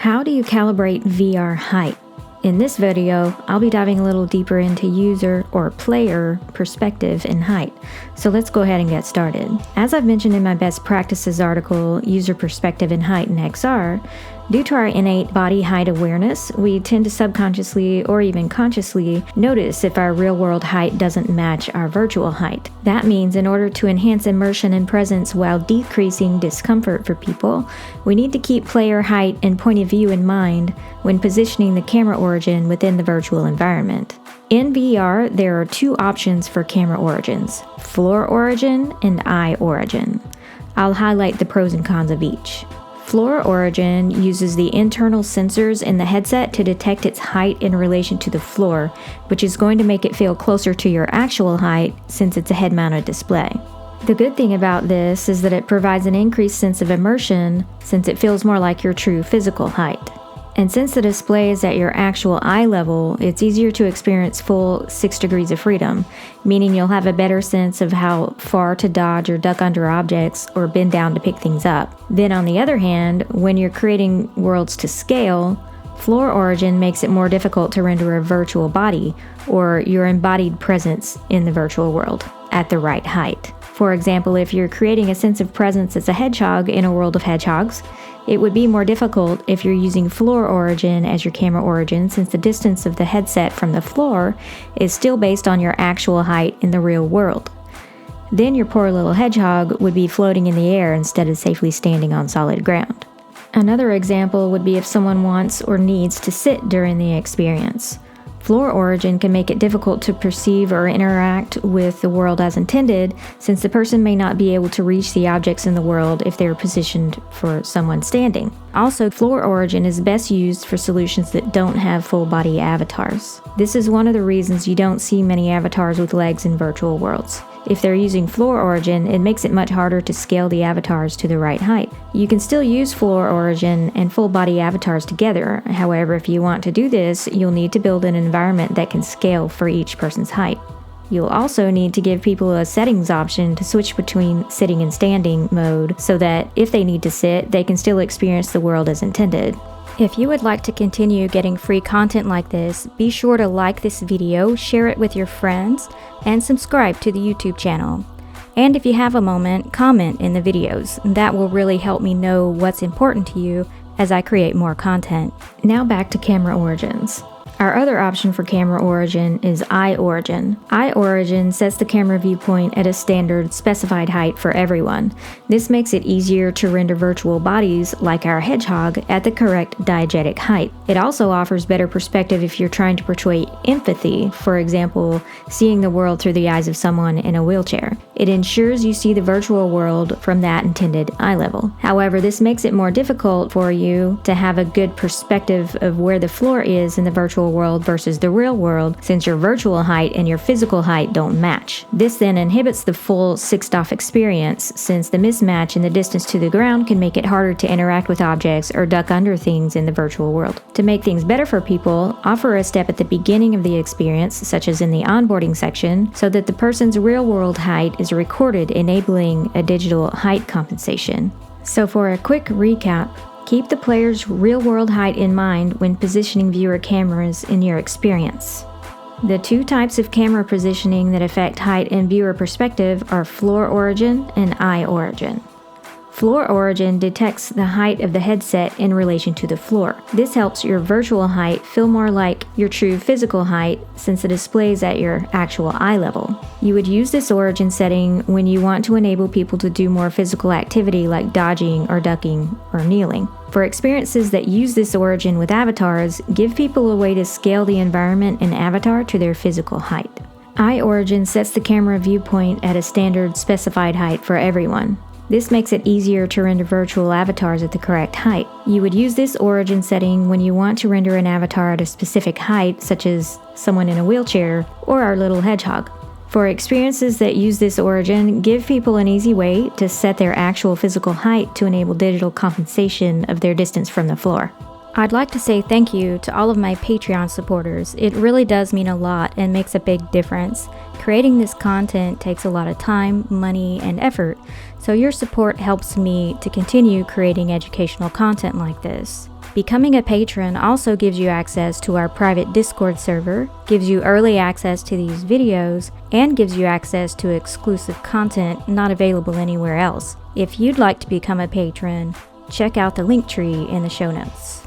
How do you calibrate VR height? In this video, I'll be diving a little deeper into user or player perspective in height. So let's go ahead and get started. As I've mentioned in my best practices article, User Perspective in Height in XR, due to our innate body height awareness, we tend to subconsciously or even consciously notice if our real-world height doesn't match our virtual height. That means in order to enhance immersion and presence while decreasing discomfort for people, we need to keep player height and point of view in mind when positioning the camera origin within the virtual environment. In VR, there are two options for camera origins: floor origin and eye origin. I'll highlight the pros and cons of each. Floor origin uses the internal sensors in the headset to detect its height in relation to the floor, which is going to make it feel closer to your actual height since it's a head-mounted display. The good thing about this is that it provides an increased sense of immersion since it feels more like your true physical height. And since the display is at your actual eye level, it's easier to experience full 6 degrees of freedom, meaning you'll have a better sense of how far to dodge or duck under objects or bend down to pick things up. Then on the other hand, when you're creating worlds to scale, floor origin makes it more difficult to render a virtual body or your embodied presence in the virtual world at the right height. For example, if you're creating a sense of presence as a hedgehog in a world of hedgehogs, it would be more difficult if you're using floor origin as your camera origin, since the distance of the headset from the floor is still based on your actual height in the real world. Then your poor little hedgehog would be floating in the air instead of safely standing on solid ground. Another example would be if someone wants or needs to sit during the experience. Floor origin can make it difficult to perceive or interact with the world as intended, since the person may not be able to reach the objects in the world if they are positioned for someone standing. Also, floor origin is best used for solutions that don't have full body avatars. This is one of the reasons you don't see many avatars with legs in virtual worlds. If they're using floor origin, it makes it much harder to scale the avatars to the right height. You can still use floor origin and full body avatars together. However, if you want to do this, you'll need to build an environment that can scale for each person's height. You'll also need to give people a settings option to switch between sitting and standing mode so that if they need to sit, they can still experience the world as intended. If you would like to continue getting free content like this, be sure to like this video, share it with your friends, and subscribe to the YouTube channel. And if you have a moment, comment in the videos. That will really help me know what's important to you as I create more content. Now back to camera origins. Our other option for camera origin is eye origin. Eye origin sets the camera viewpoint at a standard specified height for everyone. This makes it easier to render virtual bodies, like our hedgehog, at the correct diegetic height. It also offers better perspective if you're trying to portray empathy, for example, seeing the world through the eyes of someone in a wheelchair. It ensures you see the virtual world from that intended eye level. However, this makes it more difficult for you to have a good perspective of where the floor is in the virtual world versus the real world, since your virtual height and your physical height don't match. This then inhibits the full 6DoF experience, since the mismatch in the distance to the ground can make it harder to interact with objects or duck under things in the virtual world. To make things better for people, offer a step at the beginning of the experience, such as in the onboarding section, so that the person's real-world height is recorded, enabling a digital height compensation. So for a quick recap, keep the player's real-world height in mind when positioning viewer cameras in your experience. The two types of camera positioning that affect height and viewer perspective are floor origin and eye origin. Floor origin detects the height of the headset in relation to the floor. This helps your virtual height feel more like your true physical height, since it displays at your actual eye level. You would use this origin setting when you want to enable people to do more physical activity like dodging or ducking or kneeling. For experiences that use this origin with avatars, give people a way to scale the environment and avatar to their physical height. Eye origin sets the camera viewpoint at a standard specified height for everyone. This makes it easier to render virtual avatars at the correct height. You would use this origin setting when you want to render an avatar at a specific height, such as someone in a wheelchair or our little hedgehog. For experiences that use this origin, give people an easy way to set their actual physical height to enable digital compensation of their distance from the floor. I'd like to say thank you to all of my Patreon supporters. It really does mean a lot and makes a big difference. Creating this content takes a lot of time, money, and effort, so your support helps me to continue creating educational content like this. Becoming a patron also gives you access to our private Discord server, gives you early access to these videos, and gives you access to exclusive content not available anywhere else. If you'd like to become a patron, check out the link tree in the show notes.